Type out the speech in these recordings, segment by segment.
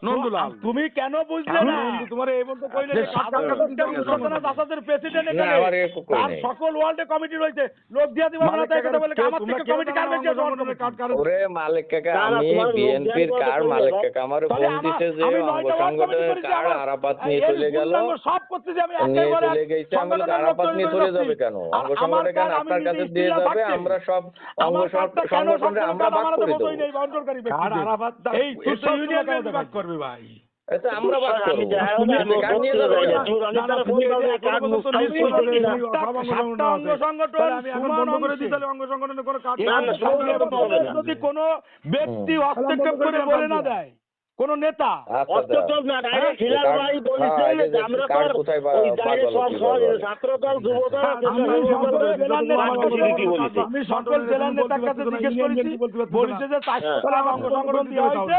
নন্দুলাল তুমি কেন বুঝলে না? তোমার এই বলতে কইলে যে প্রেসিডেন্ট এখানে আর সকল ওয়ার্ল্ডে কমিটি রয়েছে, লোক দিয়া দিবা না তাই কথা বলে আমার থেকে কমিটি কার বেশি আছে? ওরে মালিক কাকা, আমি বিএনপির কার মালিক কাকা আমার ফোন দিতে যে অঙ্গ সংগঠনের কার আরাফাত নিয়ে চলে গেল, সব করতে যে আমি নিয়ে চলে গেছে। আমি বলি আরাফাত নিয়ে চলে যাবে কেন? অঙ্গ সংগঠন কেন আপনার কাছে দিয়ে যাবে, আমরা সব অঙ্গ সংগঠনে আমরা ভাগ করে দেব। কার আরাফাত এই ইউনিয়ন ভাগ করবে ভাই, এটা আমরা ভাগ করব। কার নিয়ে যাবে? অঙ্গ সংগঠন যদি কোনো ব্যক্তি হস্তক্ষেপ করে বলে না দেয়, কোন নেতা হস্তক্ষেপ না, ডাইরেক্ট খিলার ভাই বলেছেন যে আমরা তো ওই ডাইরেক্ট সব ছাত্রদল যুবদল আমি সকল জেলার নেতার কাছে জিজ্ঞেস করেছি, বলেছে যে 400 অঙ্গ সংগঠন দেওয়া হয়েছে,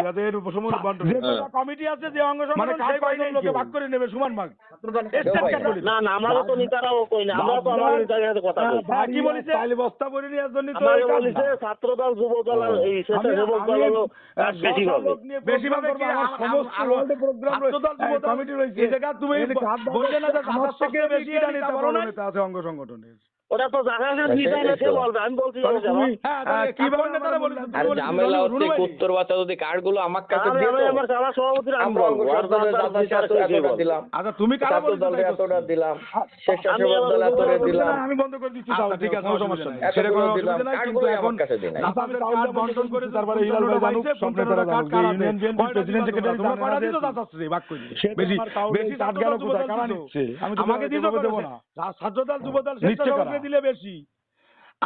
কমিটি আছে যে অঙ্গ সংগঠন সেই কয়জন লোকে ভাগ করে নেবে সমান ভাগ। না না, আমাদের তো নেতারাও কই না, আমরা তো আমাদের নেতাদের সাথে কথা বলি। কি বলেছে? তাইলে বস্তা বলে নেওয়ার জন্য তো বলেছে ছাত্রদল যুবদল এই স্বেচ্ছাসেবক দল হলো বেশি হবে, বেশি ভাবে কি সমস্ত ওয়ার্ল্ড প্রোগ্রাম কমিটি রয়েছে। এই জায়গা তুমি বললে না যে 700 থেকে বেশি এটা নিতে পারো না, আছে অঙ্গ সংগঠনের ওটা তো জাহাজের মিটার সে বলবে, আমি বলছি কিভাবে তারা বলেছে আর ঝামেলা হচ্ছে উত্তর বাচ্চা যদি কার্ডগুলো আমার কাছে দিয়ে আমি আমার সভা সভাপতির আমি আমরা বলবো, আর অঙ্গ এতটা দিলাম, আচ্ছা তুমি কারা ছাত্র বলতে দলকে এতটা দিলাম, আমি স্বেচ্ছাসেবক দল এতটা দিলাম, আমি বন্ধ করে দিচ্ছি তাহলে ঠিক আছে, কোনো সমস্যা নেই এতগুলো সেটা কোনো দিলাম, অসুবিধা নাই, কিন্তু কার্ডগুলো এখন আমার কাছে দিই নাই। আপনাদের কার্ড বন্টন করে তারপরে হিলাল ভাই জানুক, সব নেতারা জানুক যে ইউনিয়ন বিএনপি প্রেসিডেন্ট সেক্রেটারি তোমরা কয়টা দিছো দাদাশ্রী ভাগ করে বেশি বেশি কার্ড গেল কোথায় কারা নিচ্ছে, আমি তো আমাকে দিতে দেব না, ছাত্রদল যুবদল স্বেচ্ছাসেবককে দিলে বেশি,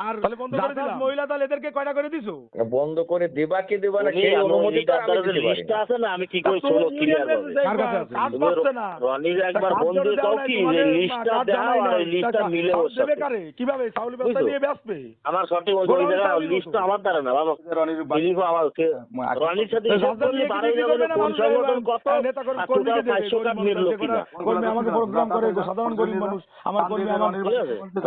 আর জাতীয় মহিলা দল এদেরকে কয়টা করে দিছো? বন্ধ করে দিবা কি দিবা না সেই অনুমতি তো আমি দিতে পারি লিস্ট না। আছে না, আমি কি করে ষোলো ক্লিয়ার হবে। কার কাছে আছে? কার্ড পাচ্ছে না। রনির একবার বন্ধু দাও কি যে লিস্টটা দাও আর এই লিস্টটা মিলে ওর দেবে সাথে। কারে? কিভাবে চাউল ব্যবস্থা নিয়ে বেচবে? আমার সঠিক ওই জায়গায় লিস্টটা আমার দ্বারা না বাবা, দিলীপ আমার রনির সাথে হিসাব করলে বাড়াই যাবে না, কোন সংগঠন কত নেতা করে আর টোটাল 500 কার্ড মিললো কিনা। কর্মী আমাকে প্রোগ্রাম করে সাধারণ গরিব মানুষ আমার কর্মী আমার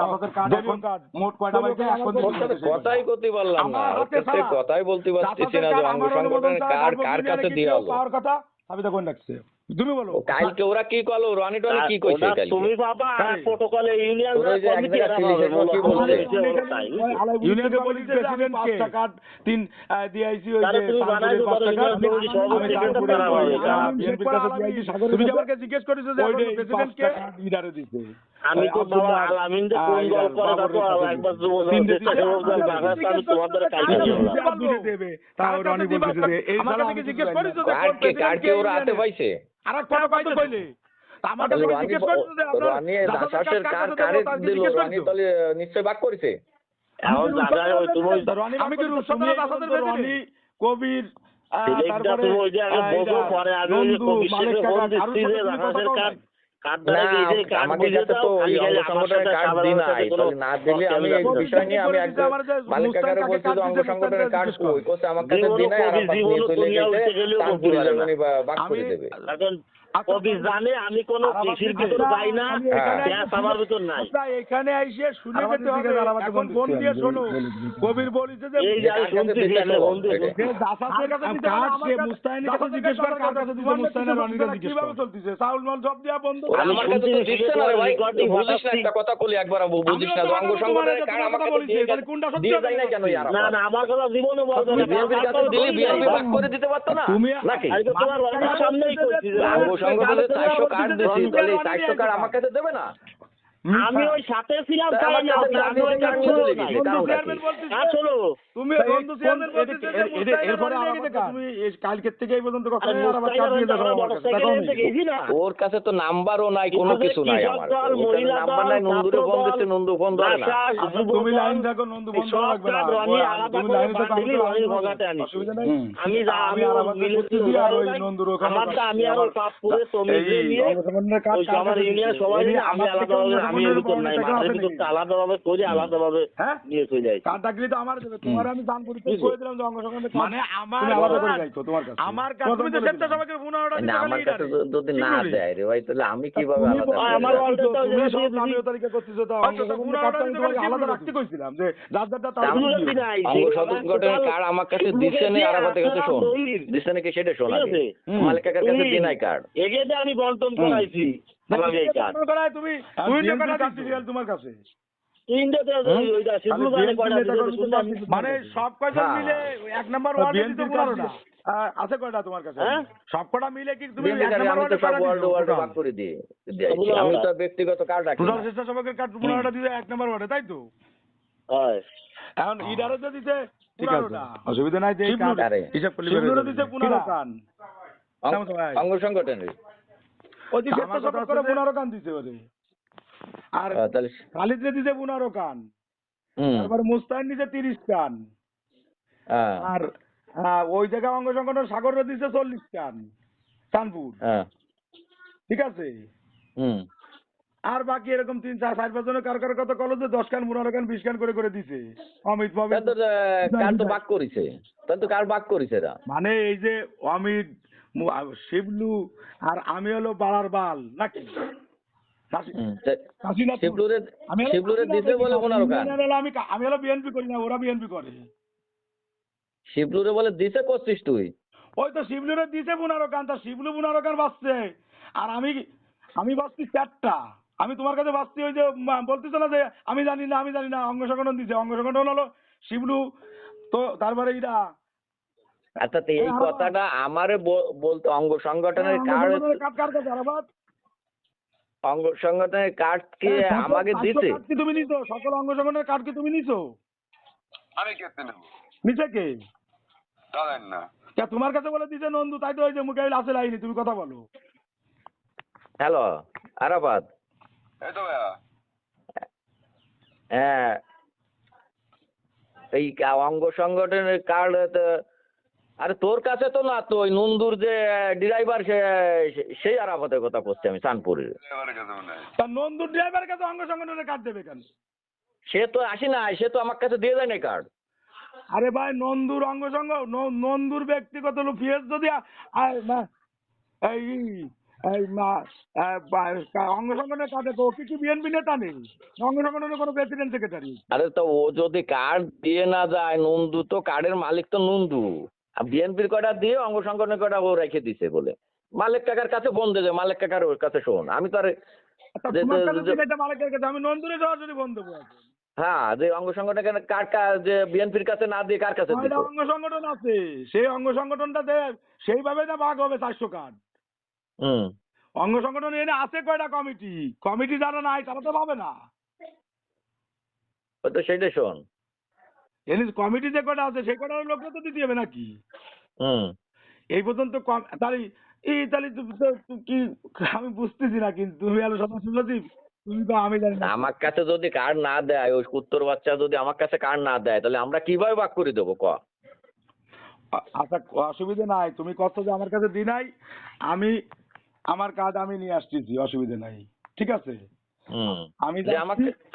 আপনাদের কার্ড কার্ড মোট কয়টা পাইছে এখন ওর সাথে কথাই করতে পারলাম না, ওর সাথে কথাই বলতে পারতেছি না যে অঙ্গ সংগঠনের কার্ড কার কাছে দেওয়া হলো। পাওয়ার কথা সাবিতা কোন রাখছে তুমি বলো। কালকে ওরা কি করলো, রনি টনি কি কইছে ওটা কালকে? তুমি বাবা প্রটোকলে ইউনিয়ন ওরা যে এক কমিটি জায়গায় এরা সিলিশন বলে, কি বলছে? ইউনিয়ন কমিটির প্রেসিডেন্টকে 5টা কার্ড 3 দিয়েছি ওই তাহলে যে তুমি বানাইছো পারো ইউনিয়ন কমিটি সভাপতি কিন্তু তারা হবে। বিএনপির কাছে দিয়েছি সাগর, তুমি কি আমাকে জিজ্ঞেস করেছো যে প্রেসিডেন্টকে লিডারে দিতে? আমি তো বাবা আলামিন যে কোন দল করে তা তো একবার স্বেচ্ছাসেবক দল বাংলাদেশ, আমি তোমাদের কালকে বললাম দেবে তাও রনি বলতেছে যে এই সালা আমাকে জিজ্ঞেস করেছো যে কার্ডকে ওরা হাতে পাইছে। আরেক কথা পাইছো কইলে আমাকে তাহলে তুমি জিজ্ঞেস করেছো যে আপনার রনি দাসাসের কার্ড কারে দিল, রনি তাহলে নিশ্চয় ভাগ করেছে। এখন দাদা ওই তুমি আমি কি রূপসদা দাসাদের রনি কবির সিলেক্টটা তুমি ওই যে আগে বোঝো, পরে আমি ওই যে কবিশের ফোন দিচ্ছি যে বাংলাদেশের কার্ড কার্ড না, দ্বারা দিয়ে কার্ড আমাকে বুঝে কাছে দাও, তো ওই আমি অঙ্গ সংগঠনের কার্ড দিই নাই, তাহলে না দিলে আমি এই বিষয় নিয়ে আমি একদম মালিক কাকারে বলছি যে অঙ্গ সংগঠনের কার্ড কই, কোসে আমার কাছে দিই নাই, আর আমার নিয়ে চলে গেছে তারপরে উনি ভাগ করে দেবে। এখন কবি জানে আমি কোন কৃষির ভিতর যাই না, গ্যাস আমার ভিতর নাই। এখানে আইসে শুনে যেতে হবে, এখন ফোন দিয়ে শোনো কবির বলিছে যে এই যে আমি শুনছি সেখানে বন্ধু দাসাদের কাছে দিতে হবে, আমার মুস্তাহিনের কাছে জিজ্ঞেস করে কার কাছে দিতে, মুস্তাহিনের রনির কাছে জিজ্ঞেস কিভাবে চলতিছে চাউল মাল সব দেয়া বন্ধ। আমার কাছে তো দিচ্ছে না রে ভাই, তুই বুঝিস না, একটা কথা বলি একবার বুঝিস না, অঙ্গ সংগঠনের কার্ড আমার কাছে দিয়ে যায় না কেন ইয়ার? না না আমার কথা জীবনে বলবে না, বিএনপির কাছে দিলে বিএনপি ভাগ করে দিতে পারতো না তুমি নাকি? আজকে তোমার রনির সামনেই কইছি যে অঙ্গ সংগঠনের 400 কার্ড দিছি, তাহলে 400 কার্ড আমার কাছে দেবে না? আমি ওই সাথে ছিলাম তাই আমার কাছে না আমি দিলে ওই কার্ড নিয়ে চলে গেছি, কারণ কি? আসলে তুমি বন্ধু চেয়ারম্যান বলতেছে যে এরপরে তুমি কালকে থেকে এই পর্যন্ত কখনো আর আবার কার্ড দিয়ে দাও, ওর কাছে তো নাম্বারও নাই, কোনো কিছু নাই আমার, ওর কাছে নাম্বার নাই, নন্দুরে ফোন দিচ্ছে, নন্দু ফোন ধরে না। তুমি লাইন থাকো, নন্দু বন্ধ লাগবে না, তুমি লাইনে থাকো, অসুবিধা নাই। আমি আমি আর আবার করতেছি আর ওই নন্দুর ওখানে আমারটা আমি আর ওই পাপপুরে তুমি নিয়ে ওই আমার ইউনিয়ন সবাই নিয়ে আমি আলাদাভাবে আমি এর ভিতর নাই, মাঠের ভিতরটা আলাদাভাবে করে আলাদাভাবে নিয়ে চলে যাই। কার্ড থাকলে তো আমার দেবে, তোমার আমি দান পরিচয় করে দিলাম যে অঙ্গ সংগঠনের মানে আমার আলাদা করে যাইতো তোমার কাছে, আমার কাছে তুমি তো সেটা সবাইকে 15টা না, দিতে আমার কাছে যদি না দেয় রে ভাই, তাহলে আমি কিভাবে আলাদা করব? আমার ওয়ালটা তুমি সব নামীয় তালিকা করতেছো তো অঙ্গ সংগঠনের কার্ডটা আমি তোমাকে আলাদা রাখতে কইছিলাম যে যার যারটা তার অঙ্গ সংগঠনের কার্ড আমার কাছে দিচ্ছে না, আর আমাদের কাছে শোন দিচ্ছে নাকি সেটা শোন আগে। মালিক কাকার কাছে দিই নাই কার্ড, এগেতে আমি বন্টন করাইছি আমার এই কার্ড তুমি তুমি টাকা দিচ্ছি তোমার কাছে মানে সব কয়জন মিলে এক নাম্বার ওয়ার্ডে দিতে 15টা আছে কয়টা তোমার কাছে? সব কটা মিলে কি তুমি এক নাম্বার আমি তো সব ওয়ার্ড ওয়ার্ডে ভাগ করে দিই, আমি তো ব্যক্তিগত কার্ড রাখি টোটাল না। স্বেচ্ছাসেবকের কার্ড 15টা দিতে এক নাম্বার ওয়ার্ডে, তাই তো? এখন ইডারে তো দিতে 15টা, অসুবিধা নাই যে হিসাব করলে বের দিতে 15 কান অঙ্গ সংগঠনের ওই যে স্বেচ্ছাসেবক করে 15 কান দিতে ওরে, আর তাহলে খালিদরে দিতে 15 কান, তারপর মুস্তাহিন দিতে 30 কান, আর ওই জায়গায় অঙ্গ সংগঠন সাগররে দিতে 40 কান চাঁদপুর, ঠিক আছে? আর বাকি এরকম 3-4-5 জনের কার কার কত কলেজে 10 কান 15 কান 20 কান করে করে দিছে অমিত ভাবে, কার তো ভাগ করেছে, তাহলে তো কার ভাগ করেছে এরা? মানে এই যে অমিত শিবলু আর আমি হলো বাড়ার বাল নাকি শিবলুরে দিতে বলে 15 কান, আমি হলো বিএনপি করি না, ওরা বিএনপি করে। শিবলুরে বলে দিতে করছিস তুই? ওই তো শিবলুরে দিতে 15 কান, তা শিবলু 15 কান বাঁচছে আর আমি বাঁচছি 4টা, আমি তোমার কাছে বাঁচছি ওই যে বলতেছো না যে আমি জানি না অঙ্গ সংগঠন দিছে, অঙ্গ সংগঠন হলো শিবলু, তো তারপরে এইটা আচ্ছা, তো এই কথাটা আমারে বলতে অঙ্গ সংগঠনের কার্ড, কার কাছে আরাফাত? অঙ্গ সংগঠনের কার্ড কি আমাকে দিতে? কার্ড কি তুমি নিছো? সকল অঙ্গ সংগঠনের কার্ড কি তুমি নিছো? আমি কেতে নেব? নিছে কে? জানেন না? তোমার কাছে বলে দিছে নন্দু, তাই তো ওই যে মুখে আছে লাইনি, তুমি কথা বলো। হ্যালো আরাফাত। এই তো ভাইয়া। হ্যাঁ, এই অঙ্গ সংগঠনের কার্ড, আরে তোর কাছে তো না, তো ওই নন্দুর যে ড্রাইভার, সেই আরাফাতের কথা বলছি আমি, চাঁদপুরের। এবারে কাছে মনে হয়। তা নন্দুর ড্রাইভারের কাছে অঙ্গ সংগঠনের কার্ড দেবে কেন? সে তো আসি না, সে তো আমার কাছে দিয়ে যায় না কার্ড। আরে ভাই, নন্দুর অঙ্গ সংগ, নন্দুর ব্যক্তিগত পিএস যদি এই অঙ্গ সংগঠনের কার্ডে, তো ওকে কি বিএনপি নেতা নেই? অঙ্গ সংগঠনের কোনো প্রেসিডেন্ট সেক্রেটারি? আরে তো ও যদি কার্ড দিয়ে না যায়, নন্দু তো কার্ডের মালিক, তো নন্দু বিএনপির কটা দিয়ে অঙ্গ সংগঠনের কটা ও রেখে দিছে বলে মালিক কাকার কাছে ফোন দিয়ে, মালিক কাকার ওর কাছে শোন, আমি তো আর আমি নন্দুরে সরাসরি ফোন দেবো। হ্যাঁ, যে অঙ্গ সংগঠনের কার্ড যে বিএনপির কাছে না দিয়ে কার কাছে দিত? অঙ্গ সংগঠন আছে, সেই অঙ্গ সংগঠনটাতে সেইভাবে না ভাগ হবে 400 কার্ড। অঙ্গ সংগঠন এনে আছে কয়টা কমিটি, কমিটি যারা নাই তারা তো পাবে না। তো সেইটা শোন, এনে কমিটি যে কয়টা আছে সেই কয়টা লোককে তো দিতে হবে নাকি? এই পর্যন্ত তাহলে কি, আমি বুঝতেছি না, কিন্তু তুমি আলো সদস্য সচিব, তুমি তো, আমি জানি না। আমার কাছে যদি কার্ড না দেয়, ওই উত্তর বাচ্চা যদি আমার কাছে কার্ড না দেয়, তাহলে আমরা কিভাবে ভাগ করে দেবো ক? আচ্ছা, অসুবিধা নাই, তুমি কত যে আমার কাছে দি নাই, আমি আমার কার্ড আমি নিয়ে আসতেছি, অসুবিধা নাই, ঠিক আছে? আমি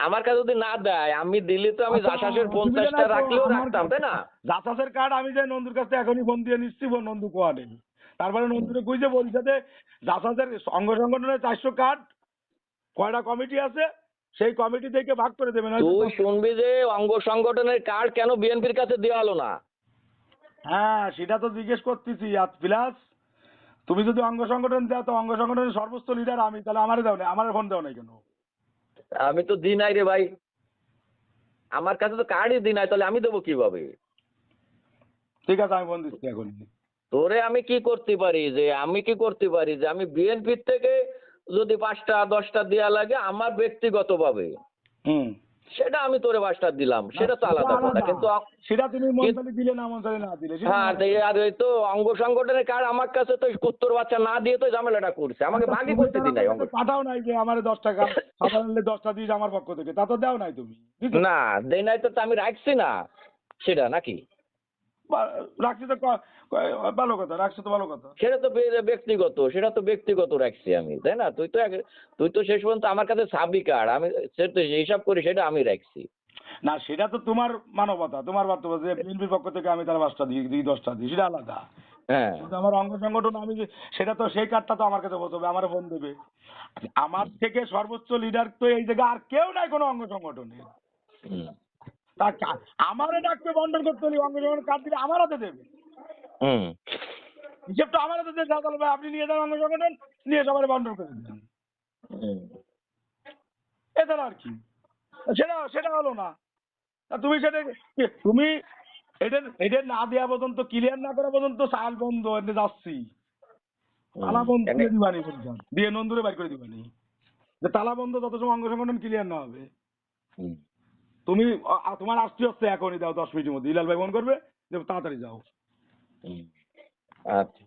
আমার কাছে যদি না দেয়, আমি দিলে তো আমি জাসাসের 50টা রাখলেও রাখতাম, তাই না? জাসাসের কার্ড আমি যে নন্দুর কাছে এখনই ফোন দিয়ে নিচ্ছি, নন্দু কোয়া নেই। তারপরে নন্দুরে কইছে বলছে জাসাসের অঙ্গ সংগঠনের 400 কার্ড, কয়টা কমিটি আছে সেই কমিটি থেকে ভাগ করে দেবে না। তুই শুনবি যে অঙ্গ সংগঠনের কার্ড কেন বিএনপির কাছে দেওয়া হলো না? হ্যাঁ, সেটা তো জিজ্ঞেস করতেছি। প্লাস তুমি যদি অঙ্গ সংগঠন দাও, তো অঙ্গ সংগঠনের সর্বোচ্চ লিডার আমি, তাহলে আমারে দাও না, আমার ফোন দাও নাই কেন? আমি তো দিই নাই রে ভাই, আমার কাছে তো কার্ডই দিই নাই, তাহলে আমি দেবো কিভাবে? ঠিক আছে, আমি ফোন দিচ্ছি এখন। তোরে আমি কি করতে পারি যে আমি বিএনপির থেকে যদি 5টা 10টা দেওয়া লাগে আমার ব্যক্তিগতভাবে, সেটা আমি তোরে 5টা দিলাম, সেটা তো আলাদা কথা। কিন্তু সেটা তুমি মনসালি দিলে না, মনসালি না দিলে, হ্যাঁ, আর ওই তো অঙ্গ সংগঠনের কার্ড আমার কাছে তো উত্তর বাচ্চা না দিয়ে তো ঝামেলাটা করছে, আমাকে ভাগই করতে দিই নাই। পাঠাও নাই যে আমার 10 টাকা সাধারণ 10টা দিস আমার পক্ষ থেকে, তা তো দাও নাই তুমি। না, দেই নাই তো আমি রাখছি না সেটা, নাকি? রাখছি তো ভালো কথা, রাখছো তো ভালো কথা। সেটা তো ব্যক্তিগত রাখছি আমি, তাই না? তুই তো শেষ পর্যন্ত আমার কাছে সাবি কার্ড, আমি সেটা হিসাব করি, সেটা আমি রাখছি না। সেটা তো তোমার মানবতা, তোমার বার্তা যে বিএনপির পক্ষ থেকে আমি তার 5টা দিই 10টা দিই, সেটা আলাদা। হ্যাঁ, কিন্তু আমার অঙ্গ সংগঠন, আমি সেটা তো সেই কার্ডটা তো আমার কাছে বলতে হবে, আমার ফোন দেবে। আমার থেকে সর্বোচ্চ লিডার তো এই জায়গায় আর কেউ নাই কোনো অঙ্গ সংগঠনে। তা আমারে ডাকতে বন্টন করতে হলে অঙ্গ সংগঠন কার্ড দিলে আমার হাতে দেবে, হিসেবটা আমার হাতে দেবে। তাহলে আপনি নিয়ে যান অঙ্গ সংগঠন, নিয়ে সবাই বন্টন করে দেন, এছাড়া আর কি? সেটা হলো না। তুমি তুমি এটা না দেওয়া পর্যন্ত, ক্লিয়ার না করা পর্যন্ত চাল বন্ধ যাচ্ছি, তালা বন্ধ দিয়ে দিবানি বলছেন, দিয়ে নন্দুরে বাইর করে দিবানি, যে তালা বন্ধ যত সময় অঙ্গ সংগঠন ক্লিয়ার না হবে। তুমি তোমার আসতে হচ্ছে এখনই দাও, 10 মিনিটের মধ্যে ইলাল ভাই ফোন করবে যে তাড়াতাড়ি যাও। আচ্ছা।